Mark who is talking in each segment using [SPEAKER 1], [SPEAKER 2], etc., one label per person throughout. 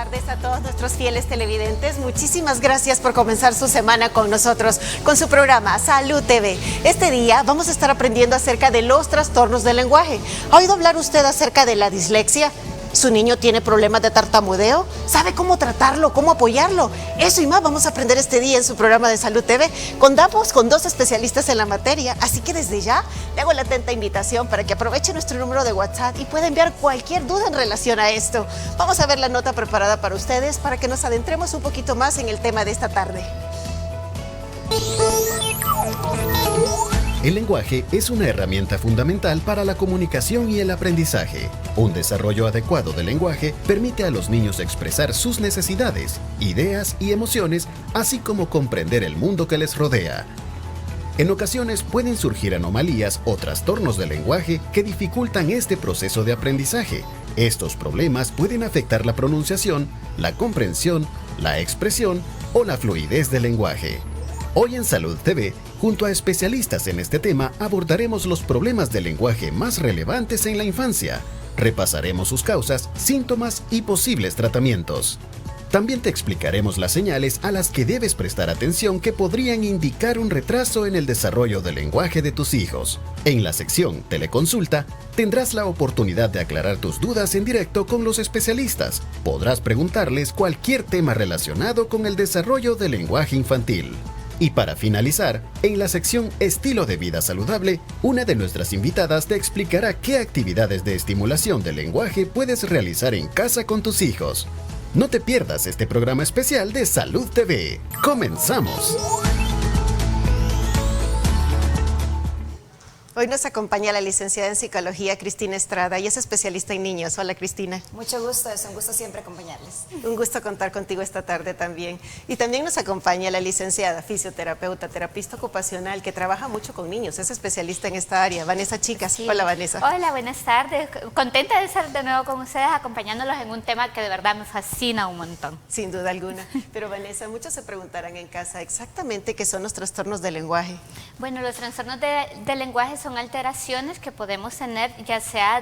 [SPEAKER 1] tardes a todos nuestros fieles televidentes. Muchísimas gracias por comenzar su semana con nosotros, con su programa Salud TV. Este día vamos a estar aprendiendo acerca de los trastornos del lenguaje. ¿Ha oído hablar usted acerca de la dislexia? ¿Su niño tiene problemas de tartamudeo? ¿Sabe cómo tratarlo, cómo apoyarlo? Eso y más vamos a aprender este día en su programa de Salud TV. Contamos con 2 especialistas en la materia, así que desde ya le hago la atenta invitación para que aproveche nuestro número de WhatsApp y pueda enviar cualquier duda en relación a esto. Vamos a ver la nota preparada para ustedes para que nos adentremos un poquito más en el tema de esta tarde.
[SPEAKER 2] El lenguaje es una herramienta fundamental para la comunicación y el aprendizaje. Un desarrollo adecuado del lenguaje permite a los niños expresar sus necesidades, ideas y emociones, así como comprender el mundo que les rodea. En ocasiones pueden surgir anomalías o trastornos del lenguaje que dificultan este proceso de aprendizaje. Estos problemas pueden afectar la pronunciación, la comprensión, la expresión o la fluidez del lenguaje. Hoy en Salud TV, junto a especialistas en este tema, abordaremos los problemas del lenguaje más relevantes en la infancia. Repasaremos sus causas, síntomas y posibles tratamientos. También te explicaremos las señales a las que debes prestar atención que podrían indicar un retraso en el desarrollo del lenguaje de tus hijos. En la sección Teleconsulta, tendrás la oportunidad de aclarar tus dudas en directo con los especialistas. Podrás preguntarles cualquier tema relacionado con el desarrollo del lenguaje infantil. Y para finalizar, en la sección Estilo de Vida Saludable, una de nuestras invitadas te explicará qué actividades de estimulación del lenguaje puedes realizar en casa con tus hijos. No te pierdas este programa especial de Salud TV. ¡Comenzamos!
[SPEAKER 1] Hoy nos acompaña la licenciada en Psicología, Cristina Estrada, y es especialista en niños. Hola, Cristina.
[SPEAKER 3] Mucho gusto, es un gusto siempre acompañarles.
[SPEAKER 1] Un gusto contar contigo esta tarde también. Y también nos acompaña la licenciada, fisioterapeuta, terapista ocupacional, que trabaja mucho con niños, es especialista en esta área, Vanessa Chicas. Sí. Hola, Vanessa.
[SPEAKER 4] Hola, buenas tardes. Contenta de estar de nuevo con ustedes, acompañándolos en un tema que de verdad me fascina un montón.
[SPEAKER 1] Sin duda alguna. Pero, Vanessa, muchos se preguntarán en casa exactamente qué son los trastornos del lenguaje.
[SPEAKER 4] Bueno, los trastornos del lenguaje son alteraciones que podemos tener, ya sea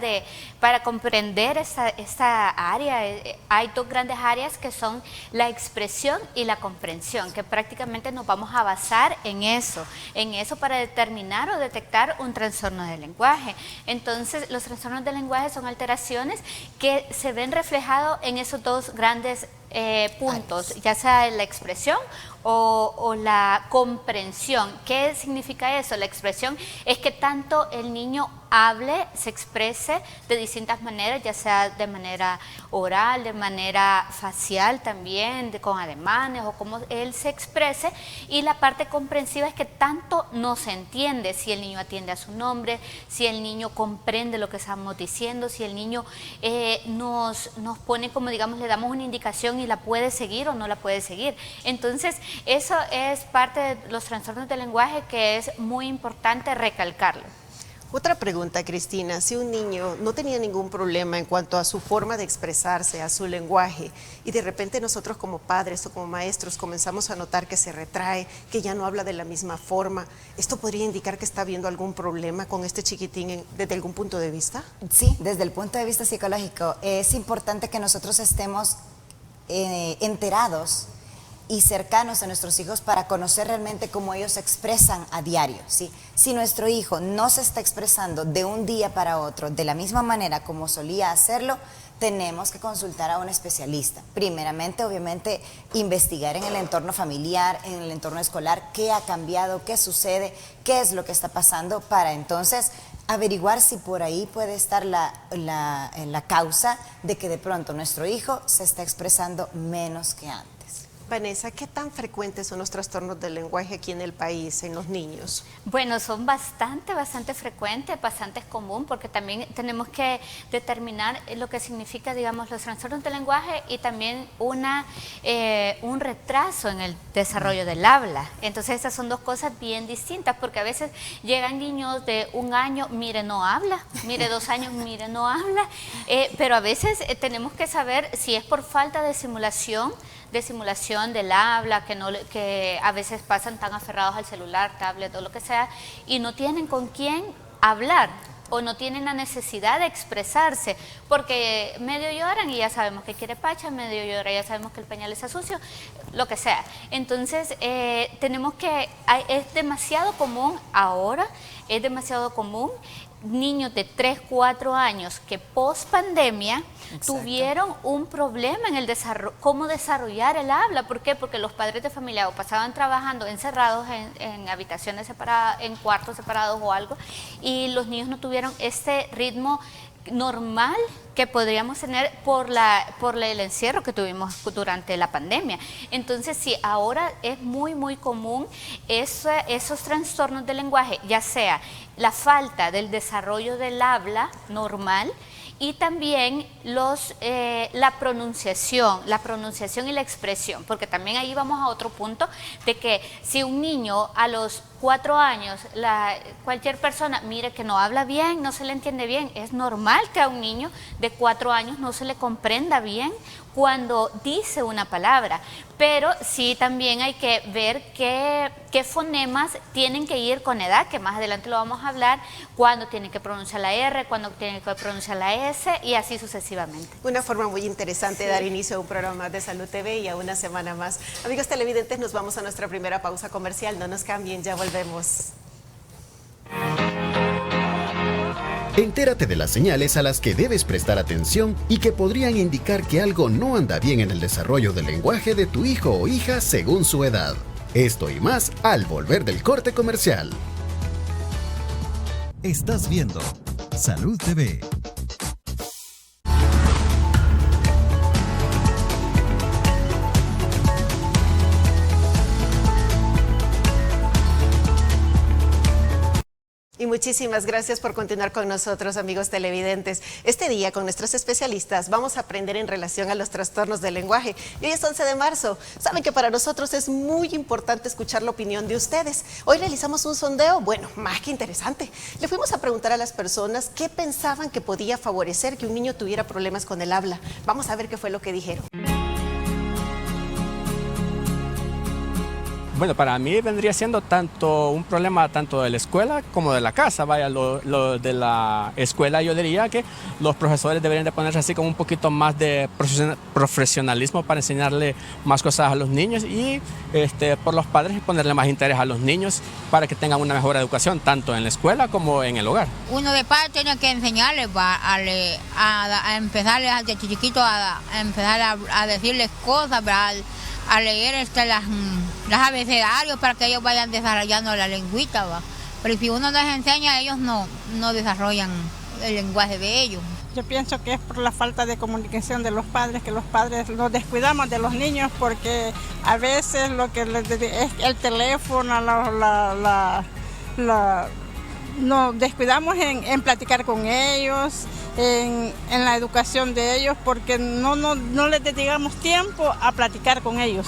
[SPEAKER 4] para comprender esta área. Hay 2 grandes áreas que son la expresión y la comprensión, que prácticamente nos vamos a basar en eso para determinar o detectar un trastorno del lenguaje. Entonces, los trastornos del lenguaje son alteraciones que se ven reflejados en esos 2 grandes puntos, ya sea la expresión o la comprensión. ¿Qué significa eso? La expresión es que tanto el niño hable, se exprese de distintas maneras, ya sea de manera oral, de manera facial también, con ademanes o como él se exprese, y la parte comprensiva es que tanto nos entiende, si el niño atiende a su nombre, si el niño comprende lo que estamos diciendo, si el niño nos pone como, digamos, le damos una indicación y la puede seguir o no la puede seguir. Entonces, eso es parte de los trastornos del lenguaje que es muy importante recalcarlo.
[SPEAKER 1] Otra pregunta, Cristina, si un niño no tenía ningún problema en cuanto a su forma de expresarse, a su lenguaje, y de repente nosotros como padres o como maestros comenzamos a notar que se retrae, que ya no habla de la misma forma, ¿esto podría indicar que está habiendo algún problema con este chiquitín desde algún punto de vista?
[SPEAKER 3] Sí, desde el punto de vista psicológico es importante que nosotros estemos enterados y cercanos a nuestros hijos para conocer realmente cómo ellos se expresan a diario, ¿sí? Si nuestro hijo no se está expresando de un día para otro de la misma manera como solía hacerlo, tenemos que consultar a un especialista. Primeramente, obviamente, investigar en el entorno familiar, en el entorno escolar, qué ha cambiado, qué sucede, qué es lo que está pasando, para entonces averiguar si por ahí puede estar la causa de que de pronto nuestro hijo se está expresando menos que antes.
[SPEAKER 1] Vanessa, ¿qué tan frecuentes son los trastornos del lenguaje aquí en el país, en los niños?
[SPEAKER 4] Bueno, son bastante frecuentes, bastante común, porque también tenemos que determinar lo que significa, digamos, los trastornos del lenguaje y también un retraso en el desarrollo del habla. Entonces, estas son 2 cosas bien distintas, porque a veces llegan niños de 1 año, mire, no habla, mire, 2 años, mire, no habla, pero a veces tenemos que saber si es por falta de simulación del habla, que a veces pasan tan aferrados al celular, tablet o lo que sea, y no tienen con quién hablar. o no tienen la necesidad de expresarse, porque medio lloran y ya sabemos que quiere pacha, medio llora y ya sabemos que el pañal está sucio, lo que sea. Entonces, es demasiado común ahora, es demasiado común niños de 3, 4 años que post pandemia tuvieron un problema en el desarrollo, cómo desarrollar el habla. ¿Por qué? Porque los padres de familia o pasaban trabajando encerrados en habitaciones separadas, en cuartos separados o algo, y los niños no tuvieron este ritmo normal que podríamos tener por el encierro que tuvimos durante la pandemia. Entonces, sí, ahora es muy común esos trastornos del lenguaje, ya sea la falta del desarrollo del habla normal y también la pronunciación y la expresión, porque también ahí vamos a otro punto de que si un niño a los 4 años, cualquier persona mire que no habla bien, no se le entiende bien, es normal que a un niño de 4 años no se le comprenda bien cuando dice una palabra, pero sí también hay que ver qué fonemas tienen que ir con edad, que más adelante lo vamos a hablar, cuando tienen que pronunciar la R, cuando tienen que pronunciar la S y así sucesivamente.
[SPEAKER 1] Una forma muy interesante de dar inicio a un programa de Salud TV y a una semana más. Amigos televidentes, nos vamos a nuestra primera pausa comercial, no nos cambien, ya volvemos.
[SPEAKER 2] Entérate de las señales a las que debes prestar atención y que podrían indicar que algo no anda bien en el desarrollo del lenguaje de tu hijo o hija según su edad. Esto y más al volver del corte comercial.
[SPEAKER 5] Estás viendo Salud TV.
[SPEAKER 1] Y muchísimas gracias por continuar con nosotros, amigos televidentes. Este día, con nuestros especialistas, vamos a aprender en relación a los trastornos del lenguaje. Y hoy es 11 de marzo. Saben que para nosotros es muy importante escuchar la opinión de ustedes. Hoy realizamos un sondeo, bueno, más que interesante. Le fuimos a preguntar a las personas qué pensaban que podía favorecer que un niño tuviera problemas con el habla. Vamos a ver qué fue lo que dijeron.
[SPEAKER 6] Bueno, para mí vendría siendo un problema tanto de la escuela como de la casa. Vaya, lo de la escuela yo diría que los profesores deberían de ponerse así como un poquito más de profesionalismo para enseñarle más cosas a los niños y por los padres ponerle más interés a los niños para que tengan una mejor educación tanto en la escuela como en el hogar.
[SPEAKER 7] Uno de padre tiene que enseñarles a empezarles desde chiquito a empezar a decirles cosas, ¿verdad? A leer las abecedarios para que ellos vayan desarrollando la lengüita, ¿va? Pero si uno no les enseña, ellos no desarrollan el lenguaje de ellos.
[SPEAKER 8] Yo pienso que es por la falta de comunicación de los padres, que los padres nos descuidamos de los niños porque a veces lo que es el teléfono, nos descuidamos en platicar con ellos, en la educación de ellos, porque no les dedicamos tiempo a platicar con ellos.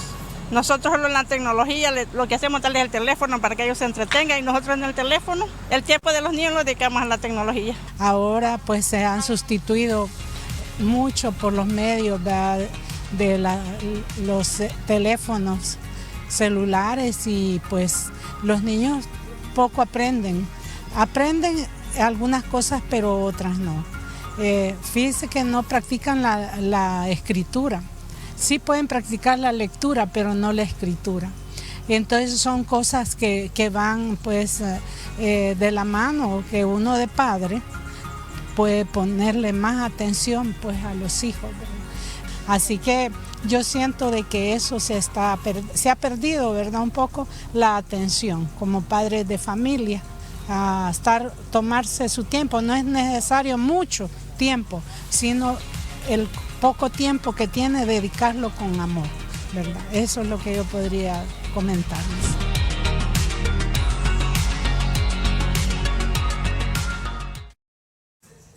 [SPEAKER 8] Nosotros en la tecnología lo que hacemos es darles el teléfono para que ellos se entretengan y nosotros en el teléfono, el tiempo de los niños lo dedicamos a la tecnología.
[SPEAKER 9] Ahora pues se han sustituido mucho por los medios de los teléfonos celulares y pues los niños poco aprenden algunas cosas pero otras no. Fíjense que no practican la escritura. Sí pueden practicar la lectura, pero no la escritura. Y entonces son cosas que van pues de la mano, que uno de padre puede ponerle más atención pues a los hijos, ¿verdad? Así que yo siento de que eso se ha perdido, ¿verdad? Un poco la atención como padres de familia, a tomarse su tiempo. No es necesario mucho tiempo, sino el poco tiempo que tiene, dedicarlo con amor, ¿verdad? Eso es lo que yo podría comentarles.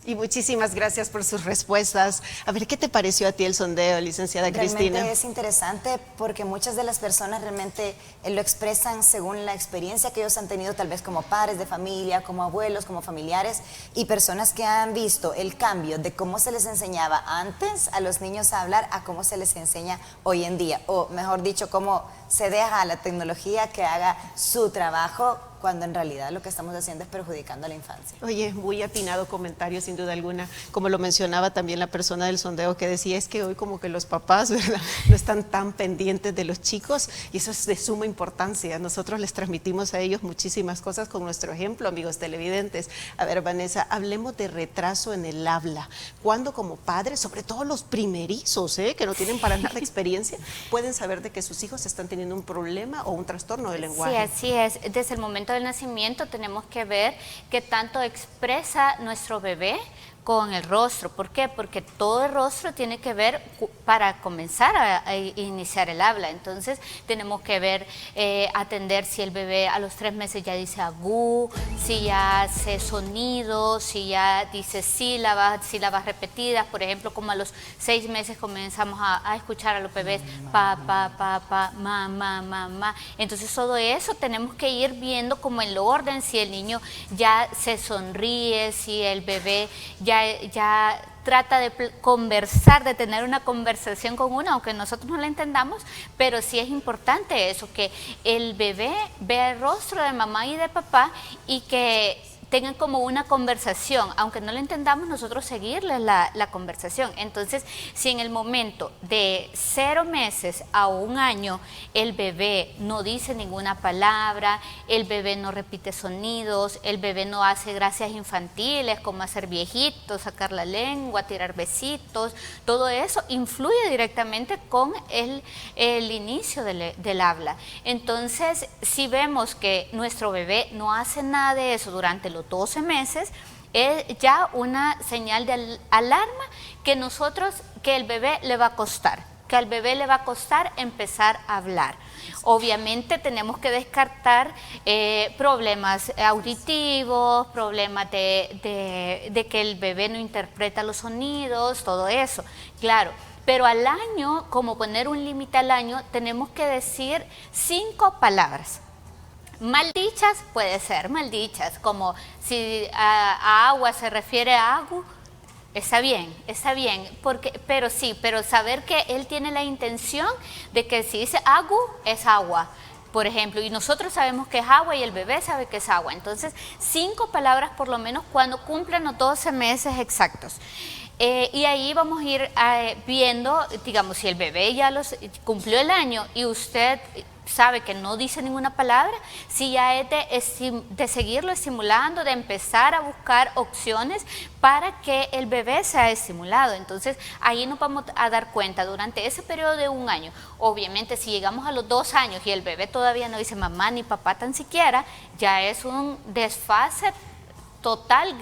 [SPEAKER 1] Y muchísimas gracias por sus respuestas. A ver, ¿qué te pareció a ti el sondeo, licenciada Cristina?
[SPEAKER 3] Realmente es interesante porque muchas de las personas realmente lo expresan según la experiencia que ellos han tenido, tal vez como padres de familia, como abuelos, como familiares, y personas que han visto el cambio de cómo se les enseñaba antes a los niños a hablar a cómo se les enseña hoy en día, o mejor dicho, cómo se deja a la tecnología que haga su trabajo cuando en realidad lo que estamos haciendo es perjudicando a la infancia.
[SPEAKER 1] Oye, muy atinado comentario, sin duda alguna. Como lo mencionaba también la persona del sondeo que decía, es que hoy como que los papás, ¿verdad?, no están tan pendientes de los chicos, y eso es de suma importancia. Nosotros les transmitimos a ellos muchísimas cosas con nuestro ejemplo, amigos televidentes. A ver, Vanessa, hablemos de retraso en el habla. ¿Cuándo como padres, sobre todo los primerizos, que no tienen para nada experiencia, pueden saber de que sus hijos están teniendo un problema o un trastorno del lenguaje?
[SPEAKER 4] Sí, así es. Desde el momento del nacimiento tenemos que ver qué tanto expresa nuestro bebé con el rostro. ¿Por qué? Porque todo el rostro tiene que ver para comenzar a iniciar el habla. Entonces tenemos que ver, atender si el bebé a los 3 meses ya dice agú, si ya hace sonidos, si ya dice sílabas repetidas. Por ejemplo, como a los 6 meses comenzamos a escuchar a los bebés pa, ma, ma, ma, ma. Entonces todo eso tenemos que ir viendo como el orden, si el niño ya se sonríe, si el bebé ya trata de conversar, de tener una conversación con uno, aunque nosotros no la entendamos, pero sí es importante eso, que el bebé vea el rostro de mamá y de papá y que tengan como una conversación, aunque no lo entendamos, nosotros seguirles la conversación. Entonces, si en el momento de 0 meses a 1 año el bebé no dice ninguna palabra, el bebé no repite sonidos, el bebé no hace gracias infantiles como hacer viejitos, sacar la lengua, tirar besitos, todo eso influye directamente con el inicio del habla. Entonces, si vemos que nuestro bebé no hace nada de eso durante los 12 meses, es ya una señal de alarma que el bebé le va a costar, que al bebé le va a costar empezar a hablar. Obviamente tenemos que descartar problemas auditivos, problemas de que el bebé no interpreta los sonidos, todo eso, claro. Pero al año, como poner un límite al año, tenemos que decir 5 palabras. Maldichas, puede ser maldichas, como si a agua se refiere a agu, está bien, pero saber que él tiene la intención de que si dice agu, es agua, por ejemplo, y nosotros sabemos que es agua y el bebé sabe que es agua. Entonces, 5 palabras por lo menos cuando cumplan los 12 meses exactos. Y ahí vamos a ir viendo, digamos, si el bebé ya cumplió el año y usted sabe que no dice ninguna palabra, si ya es de seguirlo estimulando, de empezar a buscar opciones para que el bebé sea estimulado. Entonces ahí nos vamos a dar cuenta durante ese periodo de 1 año. Obviamente si llegamos a los 2 años y el bebé todavía no dice mamá ni papá tan siquiera, ya es un desfase total,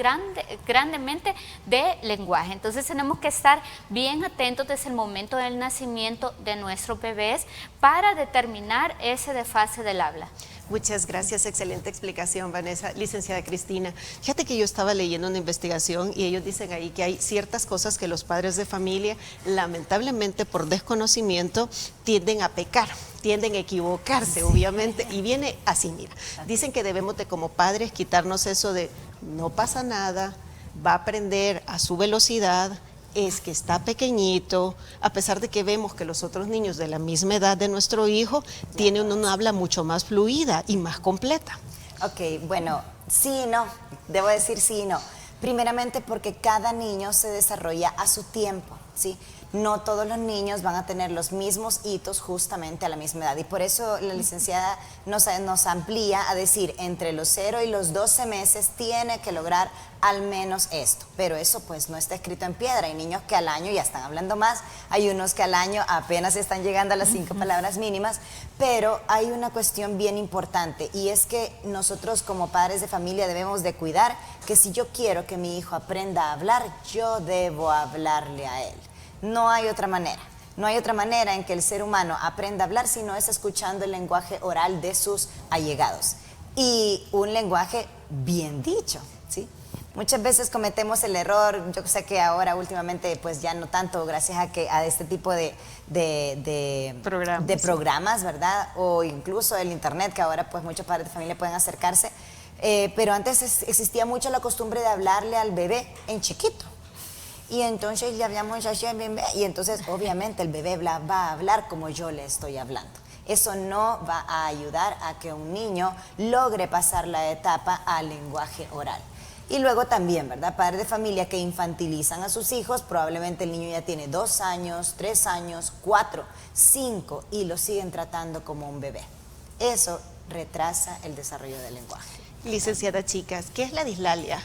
[SPEAKER 4] grandemente de lenguaje. Entonces tenemos que estar bien atentos desde el momento del nacimiento de nuestros bebés para determinar ese desfase del habla.
[SPEAKER 1] Muchas gracias, excelente explicación, Vanessa. Licenciada Cristina, fíjate que yo estaba leyendo una investigación y ellos dicen ahí que hay ciertas cosas que los padres de familia, lamentablemente por desconocimiento, tienden a pecar, tienden a equivocarse, obviamente, y viene así, mira, dicen que debemos de como padres quitarnos eso de no pasa nada, va a aprender a su velocidad, es que está pequeñito, a pesar de que vemos que los otros niños de la misma edad de nuestro hijo tienen una habla mucho más fluida y más completa.
[SPEAKER 3] Ok, bueno, sí y no, debo decir sí y no. Primeramente porque cada niño se desarrolla a su tiempo, ¿sí? No todos los niños van a tener los mismos hitos justamente a la misma edad y por eso la licenciada nos amplía a decir entre los 0 y los 12 meses tiene que lograr al menos esto, pero eso pues no está escrito en piedra. Hay niños que al año ya están hablando más, hay unos que al año apenas están llegando a las 5 palabras mínimas, pero hay una cuestión bien importante y es que nosotros como padres de familia debemos de cuidar que si yo quiero que mi hijo aprenda a hablar, yo debo hablarle a él. No hay otra manera. No hay otra manera en que el ser humano aprenda a hablar si no es escuchando el lenguaje oral de sus allegados. Y un lenguaje bien dicho, ¿sí? Muchas veces cometemos el error, yo sé que ahora últimamente pues ya no tanto gracias a este tipo de programas, ¿verdad? O incluso el internet, que ahora pues muchos padres de familia pueden acercarse. Pero antes existía mucho la costumbre de hablarle al bebé en chiquito. Y entonces le hablamos así, y entonces obviamente el bebé va a hablar como yo le estoy hablando. Eso no va a ayudar a que un niño logre pasar la etapa al lenguaje oral. Y luego también, ¿verdad? Padres de familia que infantilizan a sus hijos, probablemente el niño ya tiene 2 años, 3 años, 4, 5 y lo siguen tratando como un bebé. Eso retrasa el desarrollo del lenguaje.
[SPEAKER 1] Licenciada Chicas, ¿qué es la dislalia?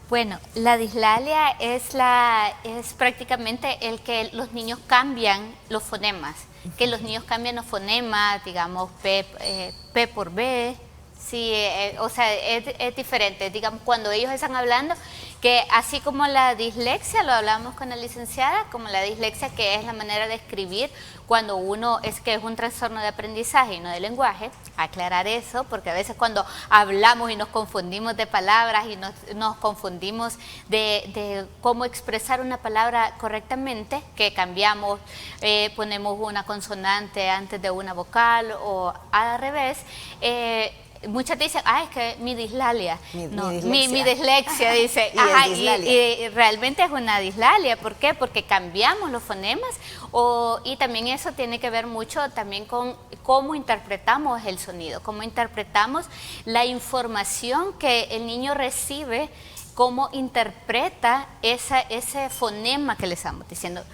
[SPEAKER 4] Bueno, la dislalia es prácticamente el que los niños cambian los fonemas, que los niños cambian los fonemas, digamos, P por B. Sí, o sea, es diferente. Digamos, cuando ellos están hablando, que así como la dislexia, lo hablamos con la licenciada, como la dislexia, que es la manera de escribir, cuando uno es un trastorno de aprendizaje y no de lenguaje, aclarar eso, porque a veces cuando hablamos y nos confundimos de palabras y nos confundimos de cómo expresar una palabra correctamente, que cambiamos, ponemos una consonante antes de una vocal o al revés, muchas dicen, es que mi dislalia, mi dislexia, dice, y realmente es una dislalia. ¿Por qué? Porque cambiamos los fonemas y también eso tiene que ver mucho también con cómo interpretamos el sonido, cómo interpretamos la información que el niño recibe, cómo interpreta ese fonema que le estamos diciendo.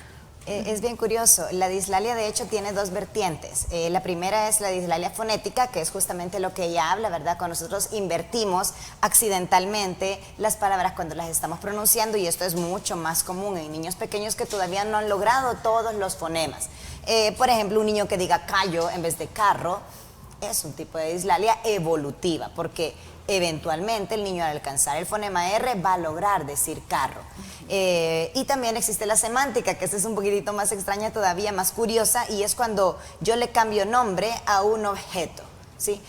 [SPEAKER 3] Es bien curioso, la dislalia de hecho tiene 2 vertientes. La primera es la dislalia fonética, que es justamente lo que ella habla, ¿verdad? Cuando nosotros invertimos accidentalmente las palabras cuando las estamos pronunciando, y esto es mucho más común en niños pequeños que todavía no han logrado todos los fonemas. Por ejemplo, un niño que diga callo en vez de carro es un tipo de dislalia evolutiva, porque eventualmente el niño al alcanzar el fonema R va a lograr decir carro. Y también existe la semántica, que esta es un poquitito más extraña todavía, más curiosa, y es cuando yo le cambio nombre a un objeto, ¿sí?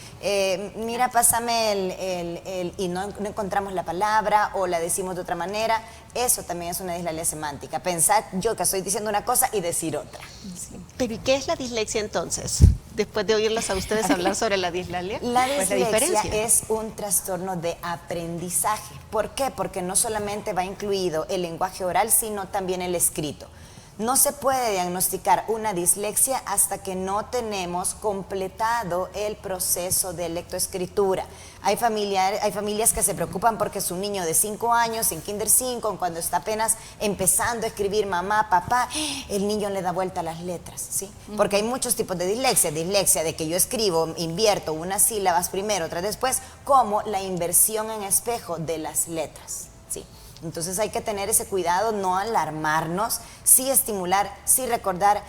[SPEAKER 3] Mira, pásame y no encontramos la palabra o la decimos de otra manera. Eso también es una dislalia semántica, pensar yo que estoy diciendo una cosa y decir otra.
[SPEAKER 1] Sí. Pero ¿y qué es la dislexia entonces? Después de oírlas a ustedes hablar sobre la dislalia,
[SPEAKER 3] la
[SPEAKER 1] diferencia
[SPEAKER 3] es un trastorno de aprendizaje. ¿Por qué? Porque no solamente va incluido el lenguaje oral, sino también el escrito. No se puede diagnosticar una dislexia hasta que no tenemos completado el proceso de lectoescritura. Hay familias que se preocupan porque su niño de 5 años, en Kinder 5, cuando está apenas empezando a escribir mamá, papá, el niño le da vuelta a las letras, ¿sí? Porque hay muchos tipos de dislexia. Dislexia de que yo escribo, invierto unas sílabas primero, otras después, como la inversión en espejo de las letras, ¿sí? Entonces hay que tener ese cuidado, no alarmarnos, sí estimular, sí recordar,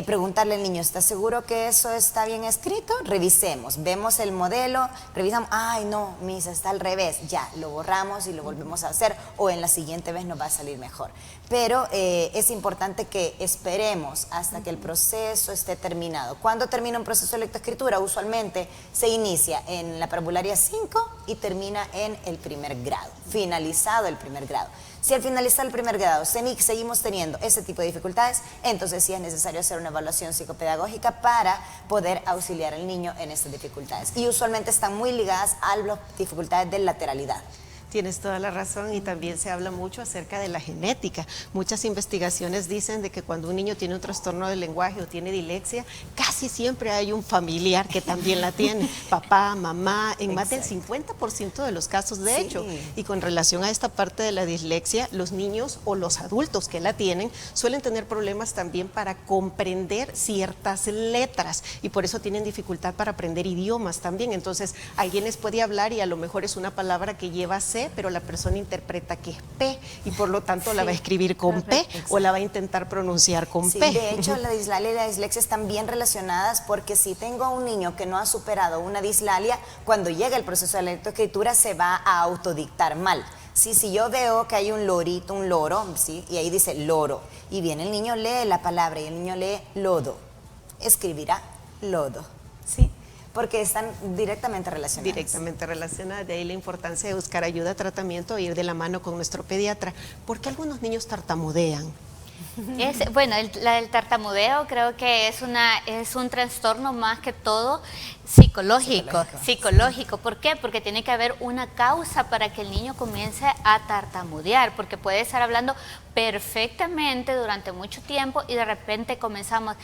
[SPEAKER 3] preguntarle al niño, ¿estás seguro que eso está bien escrito? Revisemos, vemos el modelo, revisamos, ay no, misa, está al revés, ya, lo borramos y lo volvemos a hacer, o en la siguiente vez nos va a salir mejor. Pero es importante que esperemos hasta que el proceso esté terminado. ¿Cuándo termina un proceso de lectoescritura? Usualmente se inicia en la parvularia 5 y termina en el primer grado, finalizado el primer grado. Si al finalizar el primer grado seguimos teniendo ese tipo de dificultades, entonces sí es necesario hacer una evaluación psicopedagógica para poder auxiliar al niño en estas dificultades. Y usualmente están muy ligadas a las dificultades de lateralidad.
[SPEAKER 1] Tienes toda la razón, y también se habla mucho acerca de la genética. Muchas investigaciones dicen de que cuando un niño tiene un trastorno del lenguaje o tiene dislexia, casi siempre hay un familiar que también la tiene, papá, mamá, en más del 50% de los casos de hecho. Y con relación a esta parte de la dislexia, los niños o los adultos que la tienen suelen tener problemas también para comprender ciertas letras, y por eso tienen dificultad para aprender idiomas también. Entonces, alguien les puede hablar y a lo mejor es una palabra que lleva C, pero la persona interpreta que es P y por lo tanto la va a escribir con P o la va a intentar pronunciar con P.
[SPEAKER 3] De hecho, la dislalia y la dislexia están bien relacionadas, porque si tengo a un niño que no ha superado una dislalia, cuando llega el proceso de la lectoescritura se va a autodictar mal. Sí, si yo veo que hay un lorito, un loro, ¿sí? Y ahí dice loro, y viene el niño, lee la palabra y el niño lee lodo, escribirá lodo, ¿sí? Porque están directamente relacionadas.
[SPEAKER 1] Directamente relacionadas, de ahí la importancia de buscar ayuda, tratamiento e ir de la mano con nuestro pediatra. ¿Por qué algunos niños tartamudean?
[SPEAKER 4] Bueno, el tartamudeo creo que es un trastorno más que todo Psicológico. ¿Por qué? Porque tiene que haber una causa para que el niño comience a tartamudear, porque puede estar hablando perfectamente durante mucho tiempo y de repente comenzamos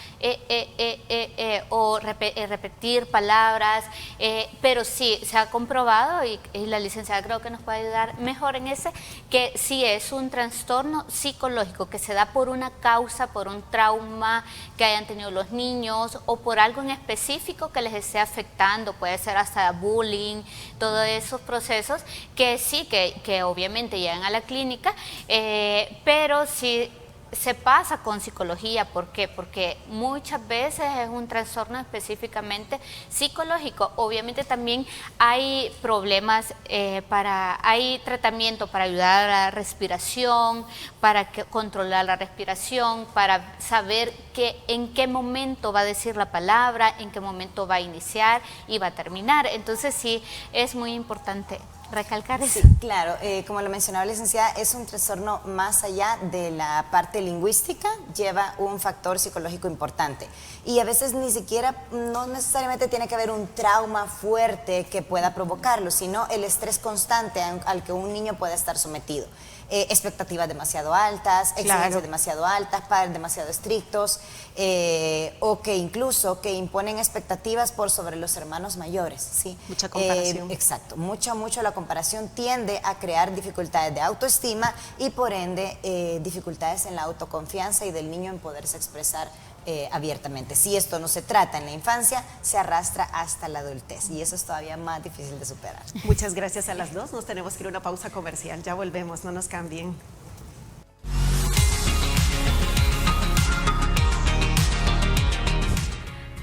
[SPEAKER 4] repetir palabras, pero sí, se ha comprobado y la licenciada creo que nos puede ayudar mejor en ese, que sí es un trastorno psicológico que se da por una causa, por un trauma que hayan tenido los niños o por algo en específico que les esté afectando, puede ser hasta bullying, todos esos procesos que sí, que obviamente llegan a la clínica, pero sí se pasa con psicología. ¿Por qué? Porque muchas veces es un trastorno específicamente psicológico. Obviamente también hay problemas, hay tratamiento para ayudar a la respiración, para controlar la respiración, para saber en qué momento va a decir la palabra, en qué momento va a iniciar y va a terminar. Entonces sí, es muy importante recalcar eso.
[SPEAKER 3] Sí, claro, como lo mencionaba la licenciada, es un trastorno más allá de la parte lingüística, lleva un factor psicológico importante y a veces ni siquiera, no necesariamente tiene que haber un trauma fuerte que pueda provocarlo, sino el estrés constante al que un niño puede estar sometido. Expectativas demasiado altas, exigencias demasiado altas, padres demasiado estrictos, o que incluso que imponen expectativas por sobre los hermanos mayores, ¿sí?
[SPEAKER 1] Mucha comparación.
[SPEAKER 3] Exacto, mucho la comparación tiende a crear dificultades de autoestima y por ende dificultades en la autoconfianza y del niño en poderse expresar abiertamente. Si esto no se trata en la infancia, se arrastra hasta la adultez y eso es todavía más difícil de superar.
[SPEAKER 1] Muchas gracias a las dos. Nos tenemos que ir a una pausa comercial. Ya volvemos, no nos cambien.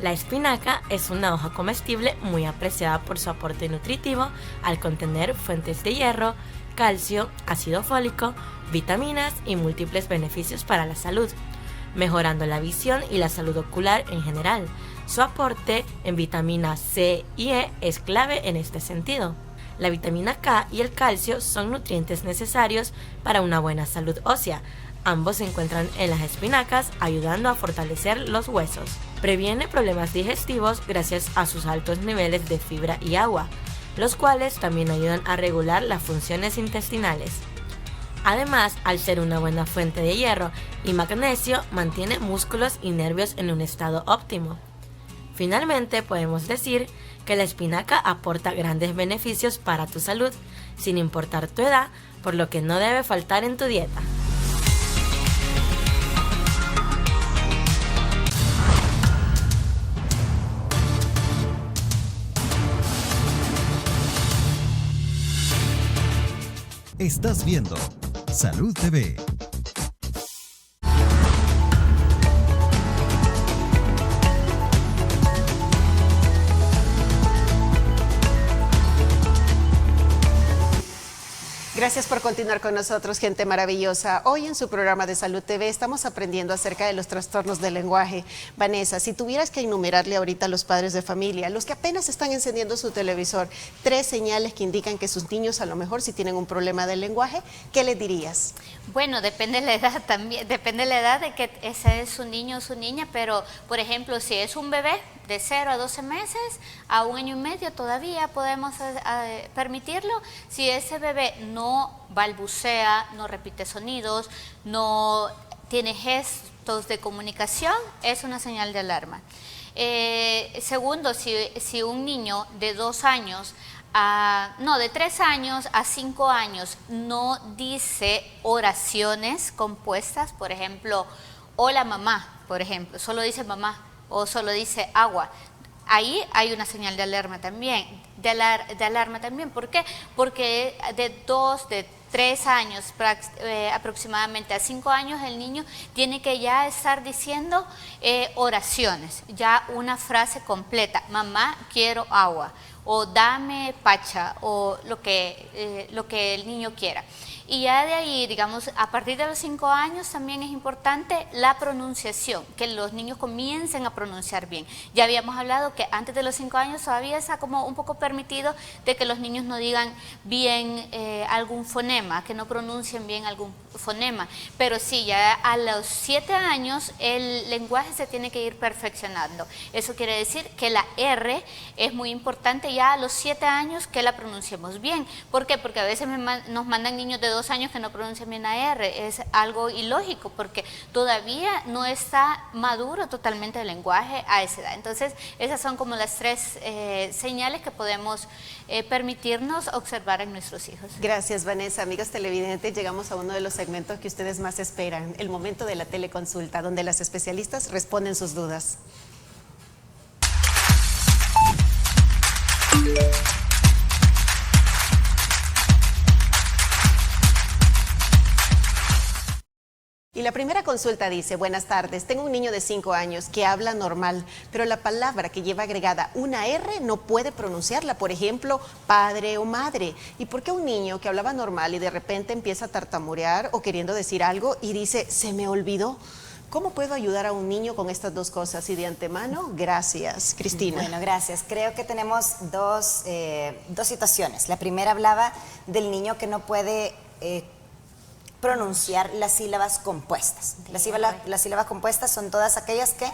[SPEAKER 10] La espinaca es una hoja comestible muy apreciada por su aporte nutritivo al contener fuentes de hierro, calcio, ácido fólico, vitaminas y múltiples beneficios para la salud, mejorando la visión y la salud ocular en general. Su aporte en vitamina C y E es clave en este sentido. La vitamina K y el calcio son nutrientes necesarios para una buena salud ósea. Ambos se encuentran en las espinacas, ayudando a fortalecer los huesos. Previene problemas digestivos gracias a sus altos niveles de fibra y agua, los cuales también ayudan a regular las funciones intestinales. Además, al ser una buena fuente de hierro y magnesio, mantiene músculos y nervios en un estado óptimo. Finalmente, podemos decir que la espinaca aporta grandes beneficios para tu salud, sin importar tu edad, por lo que no debe faltar en tu dieta.
[SPEAKER 5] Estás viendo Salud TV.
[SPEAKER 1] Gracias por continuar con nosotros, gente maravillosa. Hoy en su programa de Salud TV estamos aprendiendo acerca de los trastornos del lenguaje. Vanessa, si tuvieras que enumerarle ahorita a los padres de familia, los que apenas están encendiendo su televisor, 3 señales que indican que sus niños a lo mejor si tienen un problema del lenguaje, ¿qué les dirías?
[SPEAKER 4] Bueno, depende de la edad también, depende de la edad de que ese es su niño o su niña, pero por ejemplo, si es un bebé de 0 a 12 meses, a 1 año y medio todavía podemos permitirlo. Si ese bebé no balbucea, no repite sonidos, no tiene gestos de comunicación, es una señal de alarma. Segundo, si un niño de 2 años, de 3 años a 5 años no dice oraciones compuestas, por ejemplo, hola mamá, por ejemplo, solo dice mamá o solo dice agua, ahí hay una señal de alarma también, ¿Por qué? Porque de 3 años aproximadamente a 5 años el niño tiene que ya estar diciendo oraciones, ya una frase completa, mamá quiero agua, o dame pacha o lo que el niño quiera. Y ya de ahí, digamos, a partir de los 5 años también es importante la pronunciación, que los niños comiencen a pronunciar bien. Ya habíamos hablado que antes de los 5 años todavía está como un poco permitido de que los niños no digan bien algún fonema, que no pronuncien bien algún fonema, pero sí, ya a los 7 años el lenguaje se tiene que ir perfeccionando. Eso quiere decir que la R es muy importante ya a los 7 años que la pronunciemos bien. ¿Por qué? Porque a veces nos mandan niños de 2 años que no pronuncian bien la R. Es algo ilógico porque todavía no está maduro totalmente el lenguaje a esa edad. Entonces, esas son como las 3 señales que podemos permitirnos observar en nuestros hijos.
[SPEAKER 1] Gracias, Vanessa. Amigas televidentes, llegamos a uno de los segmentos que ustedes más esperan, el momento de la teleconsulta, donde las especialistas responden sus dudas. Y la primera consulta dice: buenas tardes, tengo un niño de 5 años que habla normal, pero la palabra que lleva agregada una R no puede pronunciarla, por ejemplo, padre o madre. ¿Y por qué un niño que hablaba normal y de repente empieza a tartamudear o queriendo decir algo y dice, se me olvidó? ¿Cómo puedo ayudar a un niño con estas dos cosas? Y de antemano, gracias. Cristina.
[SPEAKER 3] Bueno, gracias. Creo que tenemos dos situaciones. La primera hablaba del niño que no puede pronunciar las sílabas compuestas. Las sílabas compuestas son todas aquellas que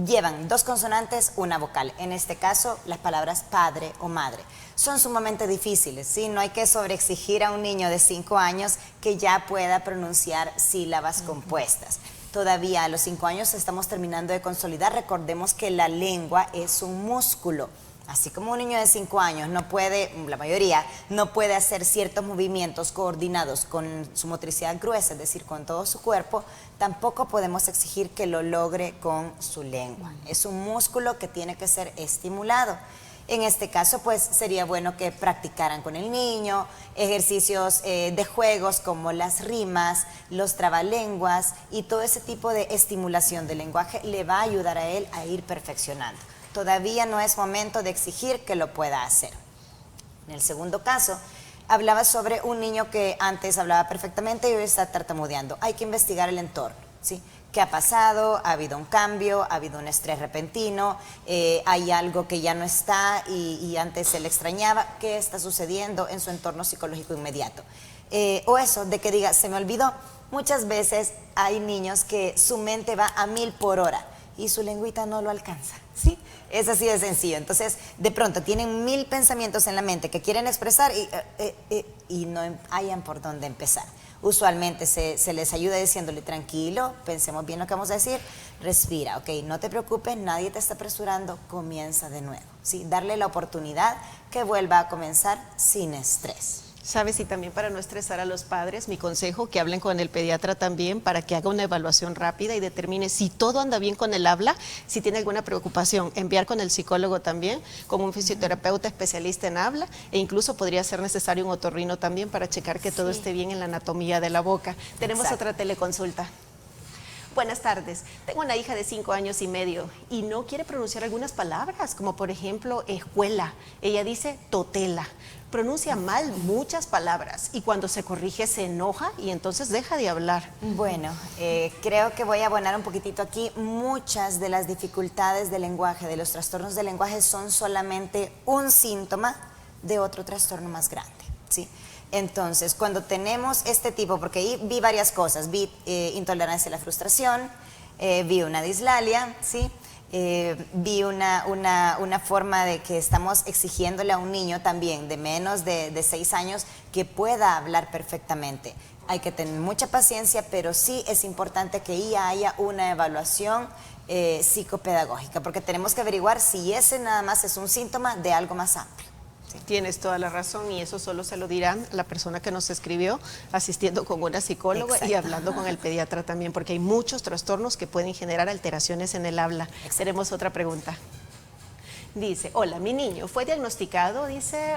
[SPEAKER 3] llevan 2 consonantes, una vocal. En este caso, las palabras padre o madre. Son sumamente difíciles, ¿sí? No hay que sobreexigir a un niño de 5 años que ya pueda pronunciar sílabas compuestas. Todavía a los 5 años estamos terminando de consolidar. Recordemos que la lengua es un músculo. Así como un niño de 5 años no puede, la mayoría, no puede hacer ciertos movimientos coordinados con su motricidad gruesa, es decir, con todo su cuerpo, tampoco podemos exigir que lo logre con su lengua. Es un músculo que tiene que ser estimulado. En este caso, pues, sería bueno que practicaran con el niño ejercicios de juegos como las rimas, los trabalenguas y todo ese tipo de estimulación del lenguaje le va a ayudar a él a ir perfeccionando. Todavía no es momento de exigir que lo pueda hacer. En el segundo caso, hablaba sobre un niño que antes hablaba perfectamente y hoy está tartamudeando. Hay que investigar el entorno, ¿sí? ¿Qué ha pasado? ¿Ha habido un cambio? ¿Ha habido un estrés repentino? ¿Hay algo que ya no está y antes se le extrañaba? ¿Qué está sucediendo en su entorno psicológico inmediato? O eso, de que diga, se me olvidó. Muchas veces hay niños que su mente va a 1000 por hora y su lengüita no lo alcanza, ¿sí? Es así de sencillo. Entonces, de pronto tienen 1000 pensamientos en la mente que quieren expresar y no hayan por dónde empezar. Usualmente se les ayuda diciéndole, tranquilo, pensemos bien lo que vamos a decir, respira, ok, no te preocupes, nadie te está apresurando, comienza de nuevo, ¿sí? Darle la oportunidad que vuelva a comenzar sin estrés.
[SPEAKER 1] ¿Sabes? Y también para no estresar a los padres, mi consejo, que hablen con el pediatra también para que haga una evaluación rápida y determine si todo anda bien con el habla, si tiene alguna preocupación, enviar con el psicólogo también, como un fisioterapeuta especialista en habla, e incluso podría ser necesario un otorrino también para checar que todo esté bien en la anatomía de la boca. Tenemos otra teleconsulta. Buenas tardes, tengo una hija de 5 años y medio y no quiere pronunciar algunas palabras, como por ejemplo escuela. Ella dice totela. Pronuncia mal muchas palabras y cuando se corrige se enoja y entonces deja de hablar.
[SPEAKER 3] Bueno, creo que voy a abonar un poquitito aquí. Muchas de las dificultades del lenguaje, de los trastornos del lenguaje, son solamente un síntoma de otro trastorno más grande, ¿sí? Entonces, cuando tenemos este tipo, porque ahí vi varias cosas, vi intolerancia a la frustración, vi una dislalia, ¿sí? Vi una forma de que estamos exigiéndole a un niño también de menos de 6 años que pueda hablar perfectamente. Hay que tener mucha paciencia, pero sí es importante que ya haya una evaluación psicopedagógica, porque tenemos que averiguar si ese nada más es un síntoma de algo más amplio.
[SPEAKER 1] Tienes toda la razón y eso solo se lo dirán la persona que nos escribió asistiendo con una psicóloga y hablando con el pediatra también, porque hay muchos trastornos que pueden generar alteraciones en el habla. Tenemos otra pregunta. Dice, hola, mi niño fue diagnosticado, dice,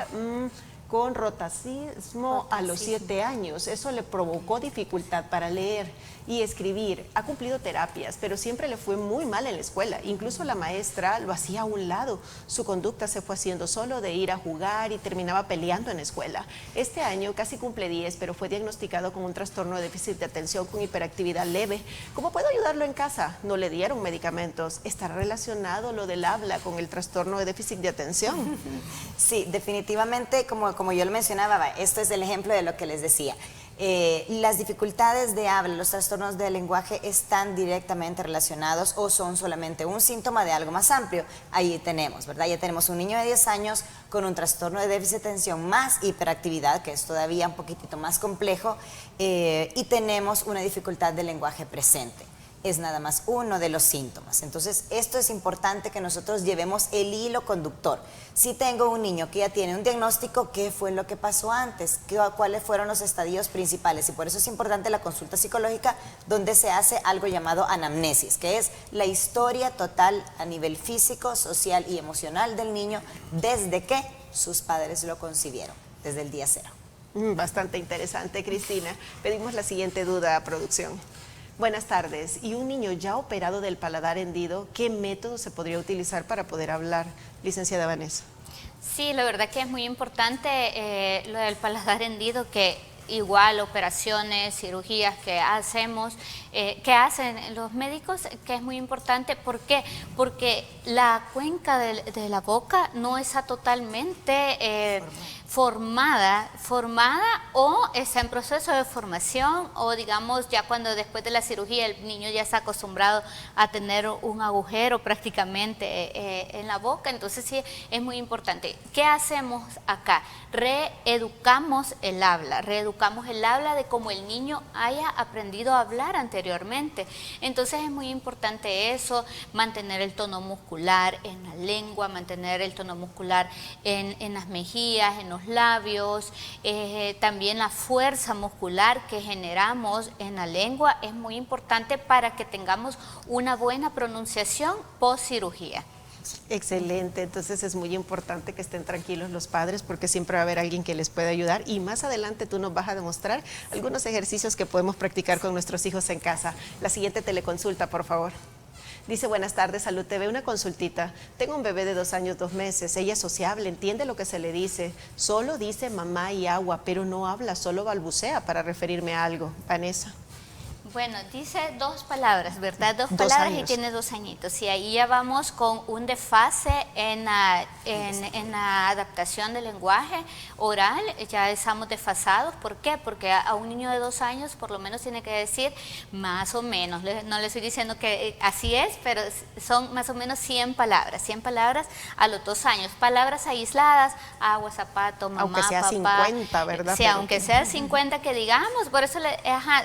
[SPEAKER 1] con rotacismo a los 7 años. Eso le provocó dificultad para leer y escribir. Ha cumplido terapias, pero siempre le fue muy mal en la escuela. Incluso la maestra lo hacía a un lado. Su conducta se fue haciendo solo de ir a jugar y terminaba peleando en la escuela. Este año casi cumple 10, pero fue diagnosticado con un trastorno de déficit de atención con hiperactividad leve. ¿Cómo puedo ayudarlo en casa? No le dieron medicamentos. ¿Estará relacionado lo del habla con el trastorno de déficit de atención?
[SPEAKER 3] Sí, definitivamente, como yo lo mencionaba, esto es el ejemplo de lo que les decía. Las dificultades de habla, los trastornos del lenguaje están directamente relacionados o son solamente un síntoma de algo más amplio. Ahí tenemos, ¿verdad? Ya tenemos un niño de 10 años con un trastorno de déficit de atención más hiperactividad, que es todavía un poquitito más complejo, y tenemos una dificultad del lenguaje presente. Es nada más uno de los síntomas. Entonces, esto es importante que nosotros llevemos el hilo conductor. Si tengo un niño que ya tiene un diagnóstico, ¿qué fue lo que pasó antes? ¿Cuáles fueron los estadios principales? Y por eso es importante la consulta psicológica, donde se hace algo llamado anamnesis, que es la historia total a nivel físico, social y emocional del niño desde que sus padres lo concibieron, desde el día 0.
[SPEAKER 1] Bastante interesante, Cristina. Pedimos la siguiente duda a producción. Buenas tardes. ¿Y un niño ya operado del paladar hendido, qué método se podría utilizar para poder hablar, licenciada Vanessa?
[SPEAKER 4] Sí, la verdad que es muy importante lo del paladar hendido, que igual operaciones, cirugías que hacemos, que hacen los médicos, que es muy importante. ¿Por qué? Porque la cuenca de la boca no está totalmente formada o está en proceso de formación, o digamos ya cuando después de la cirugía el niño ya está acostumbrado a tener un agujero prácticamente en la boca. Entonces sí es muy importante. ¿Qué hacemos acá? Reeducamos el habla de cómo el niño haya aprendido a hablar anteriormente. Entonces es muy importante eso, mantener el tono muscular en la lengua, mantener el tono muscular en las mejillas, en los labios, también la fuerza muscular que generamos en la lengua es muy importante para que tengamos una buena pronunciación post cirugía.
[SPEAKER 1] Excelente, entonces es muy importante que estén tranquilos los padres, porque siempre va a haber alguien que les pueda ayudar, y más adelante tú nos vas a demostrar algunos ejercicios que podemos practicar con nuestros hijos en casa. La siguiente teleconsulta, por favor. Dice: buenas tardes, Salud TV, una consultita. Tengo un bebé de 2 años, 2 meses. Ella es sociable, entiende lo que se le dice. Solo dice mamá y agua, pero no habla, solo balbucea para referirme a algo. Vanessa.
[SPEAKER 4] Bueno, dice 2 palabras, ¿verdad? 2 palabras y tiene 2 añitos. Y ahí ya vamos con un desfase en la adaptación del lenguaje oral. Ya estamos desfasados. ¿Por qué? Porque a un niño de 2 años por lo menos tiene que decir más o menos. No le estoy diciendo que así es, pero son más o menos 100 palabras. 100 palabras a los 2 años. Palabras aisladas: agua, zapato, mamá,
[SPEAKER 1] aunque sea
[SPEAKER 4] papá.
[SPEAKER 1] 50, ¿verdad?
[SPEAKER 4] Sí, pero aunque sea 50 que digamos. Por eso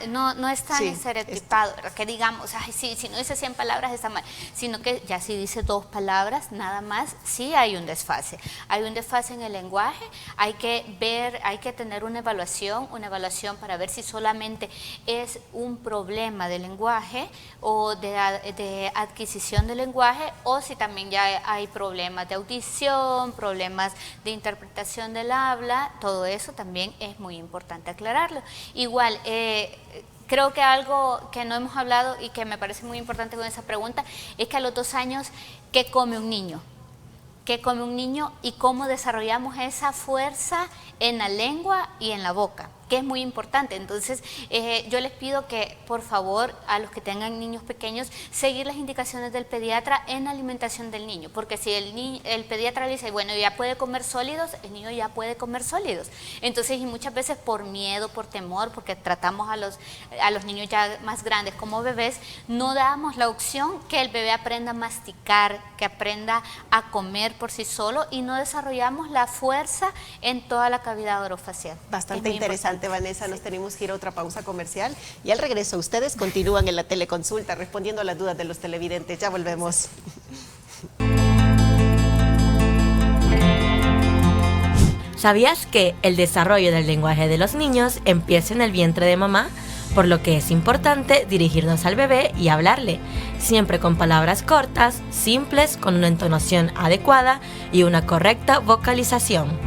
[SPEAKER 4] no es tan estereotipado, que digamos, ay, sí, si no dice 100 palabras está mal, sino que ya si dice 2 palabras, nada más, sí hay un desfase. Hay un desfase en el lenguaje, hay que ver, hay que tener una evaluación para ver si solamente es un problema de lenguaje o de adquisición de lenguaje, o si también ya hay problemas de audición, problemas de interpretación del habla. Todo eso también es muy importante aclararlo. Igual, creo que algo que no hemos hablado y que me parece muy importante con esa pregunta es que a los 2 años, ¿qué come un niño? ¿Qué come un niño y cómo desarrollamos esa fuerza en la lengua y en la boca? Que es muy importante. Entonces yo les pido que por favor a los que tengan niños pequeños seguir las indicaciones del pediatra en la alimentación del niño, porque si el pediatra le dice, bueno, ya puede comer sólidos, el niño ya puede comer sólidos. Entonces, y muchas veces por miedo, por temor, porque tratamos a los niños ya más grandes como bebés, no damos la opción que el bebé aprenda a masticar, que aprenda a comer por sí solo, y no desarrollamos la fuerza en toda la cavidad orofacial.
[SPEAKER 1] Bastante interesante, Vanessa. Nos tenemos que ir a otra pausa comercial y al regreso ustedes continúan en la teleconsulta respondiendo a las dudas de los televidentes. Ya volvemos.
[SPEAKER 10] ¿Sabías que el desarrollo del lenguaje de los niños empieza en el vientre de mamá? Por lo que es importante dirigirnos al bebé y hablarle, siempre con palabras cortas, simples, con una entonación adecuada y una correcta vocalización.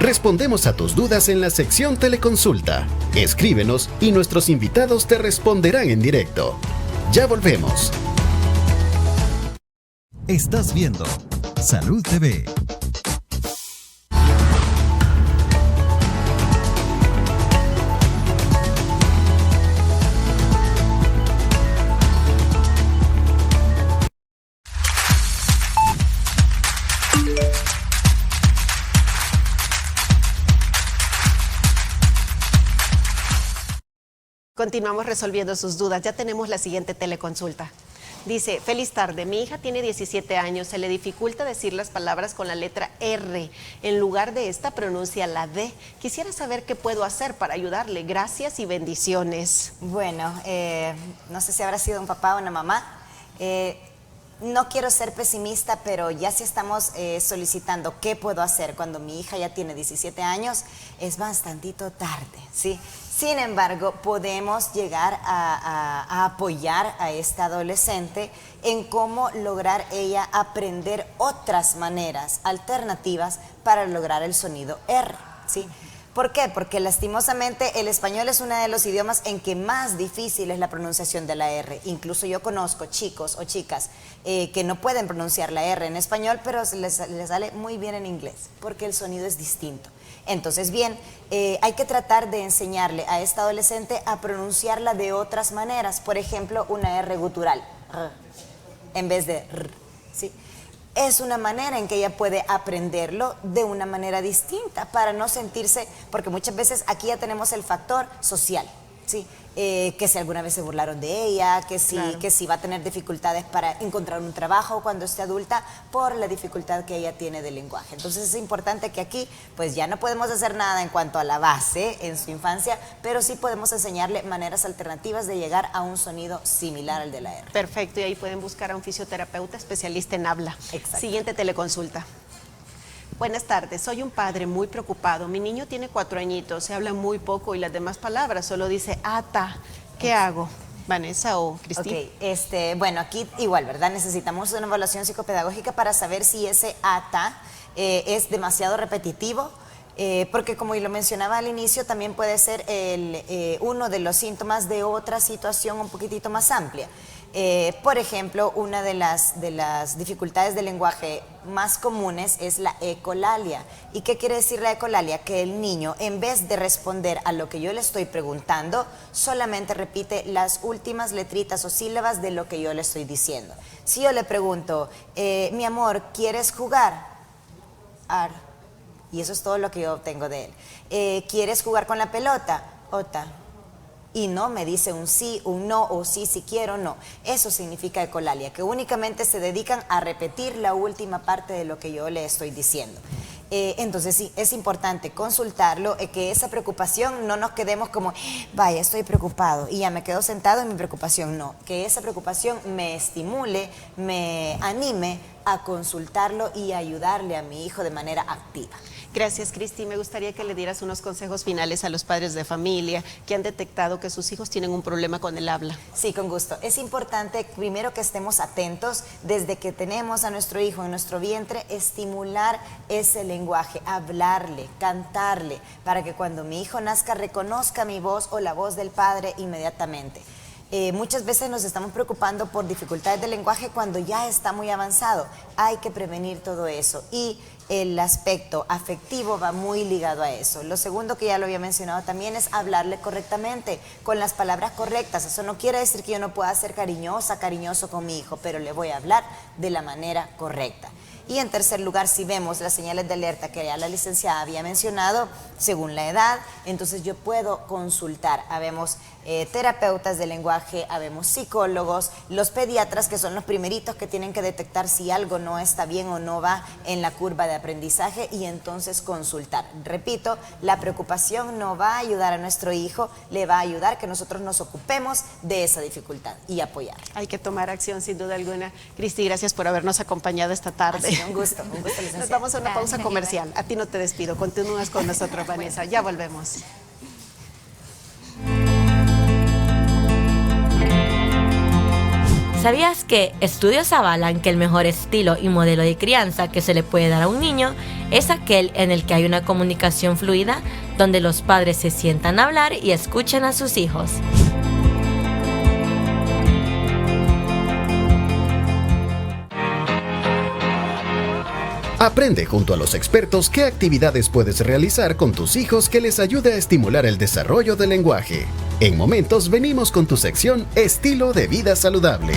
[SPEAKER 2] Respondemos a tus dudas en la sección Teleconsulta. Escríbenos y nuestros invitados te responderán en directo. Ya volvemos.
[SPEAKER 5] Estás viendo Salud TV.
[SPEAKER 1] Continuamos resolviendo sus dudas. Ya tenemos la siguiente teleconsulta. Dice, feliz tarde, mi hija tiene 17 años, se le dificulta decir las palabras con la letra R. En lugar de esta pronuncia la D. Quisiera saber qué puedo hacer para ayudarle. Gracias y bendiciones.
[SPEAKER 3] Bueno, no sé si habrá sido un papá o una mamá. No quiero ser pesimista, pero ya si estamos solicitando qué puedo hacer cuando mi hija ya tiene 17 años, es bastantito tarde, ¿sí? Sin embargo, podemos llegar a apoyar a esta adolescente en cómo lograr ella aprender otras maneras alternativas para lograr el sonido R, ¿sí? ¿Por qué? Porque lastimosamente el español es uno de los idiomas en que más difícil es la pronunciación de la R. Incluso yo conozco chicos o chicas que no pueden pronunciar la R en español, pero les sale muy bien en inglés, porque el sonido es distinto. Entonces, bien, hay que tratar de enseñarle a esta adolescente a pronunciarla de otras maneras. Por ejemplo, una R gutural, en vez de R, ¿sí? Es una manera en que ella puede aprenderlo de una manera distinta para no sentirse, porque muchas veces aquí ya tenemos el factor social, ¿sí? Que si alguna vez se burlaron de ella, que si va a tener dificultades para encontrar un trabajo cuando esté adulta por la dificultad que ella tiene del lenguaje. Entonces es importante que aquí pues ya no podemos hacer nada en cuanto a la base en su infancia, pero sí podemos enseñarle maneras alternativas de llegar a un sonido similar al de la R.
[SPEAKER 1] Perfecto, y ahí pueden buscar a un fisioterapeuta especialista en habla.
[SPEAKER 3] Exacto.
[SPEAKER 1] Siguiente teleconsulta. Buenas tardes, soy un padre muy preocupado. Mi niño tiene 4 añitos, se habla muy poco y las demás palabras solo dice ata. ¿Qué hago? Vanessa o Cristina.
[SPEAKER 3] Ok, bueno, aquí igual, ¿verdad? Necesitamos una evaluación psicopedagógica para saber si ese ata es demasiado repetitivo. Porque como lo mencionaba al inicio, también puede ser uno de los síntomas de otra situación un poquitito más amplia. Por ejemplo, una de las dificultades del lenguaje más comunes es la ecolalia. ¿Y qué quiere decir la ecolalia? Que el niño, en vez de responder a lo que yo le estoy preguntando, solamente repite las últimas letritas o sílabas de lo que yo le estoy diciendo. Si yo le pregunto, mi amor, ¿quieres jugar? Ar. Y eso es todo lo que yo obtengo de él. ¿Quieres jugar con la pelota? Ota. Y no me dice un sí, un no, o sí, si quiero, no. Eso significa ecolalia, que únicamente se dedican a repetir la última parte de lo que yo le estoy diciendo. Entonces sí, es importante consultarlo, que esa preocupación no nos quedemos como, vaya, estoy preocupado y ya me quedo sentado en mi preocupación. No, que esa preocupación me estimule, me anime a consultarlo y ayudarle a mi hijo de manera activa.
[SPEAKER 1] Gracias, Cristi. Me gustaría que le dieras unos consejos finales a los padres de familia que han detectado que sus hijos tienen un problema con el habla.
[SPEAKER 3] Sí, con gusto. Es importante primero que estemos atentos desde que tenemos a nuestro hijo en nuestro vientre, estimular ese lenguaje, hablarle, cantarle, para que cuando mi hijo nazca reconozca mi voz o la voz del padre inmediatamente. Muchas veces nos estamos preocupando por dificultades del lenguaje cuando ya está muy avanzado. Hay que prevenir todo eso y el aspecto afectivo va muy ligado a eso. Lo segundo, que ya lo había mencionado también, es hablarle correctamente, con las palabras correctas. Eso no quiere decir que yo no pueda ser cariñosa, cariñoso con mi hijo, pero le voy a hablar de la manera correcta. Y en tercer lugar, si vemos las señales de alerta que ya la licenciada había mencionado, según la edad, entonces yo puedo consultar. Habemos terapeutas de lenguaje, habemos psicólogos, los pediatras, que son los primeritos que tienen que detectar si algo no está bien o no va en la curva de aprendizaje, y entonces consultar. Repito, la preocupación no va a ayudar a nuestro hijo, le va a ayudar que nosotros nos ocupemos de esa dificultad y apoyar.
[SPEAKER 1] Hay que tomar acción, sin duda alguna. Cristi, gracias por habernos acompañado esta tarde.
[SPEAKER 3] Un gusto, licenciada.
[SPEAKER 1] Nos vamos a una pausa comercial. A ti no te despido, continúas con nosotros, Vanessa. Ya volvemos.
[SPEAKER 10] ¿Sabías que estudios avalan que el mejor estilo y modelo de crianza que se le puede dar a un niño es aquel en el que hay una comunicación fluida, donde los padres se sientan a hablar y escuchen a sus hijos?
[SPEAKER 2] Aprende junto a los expertos qué actividades puedes realizar con tus hijos que les ayude a estimular el desarrollo del lenguaje. En momentos venimos con tu sección Estilo de Vida Saludable.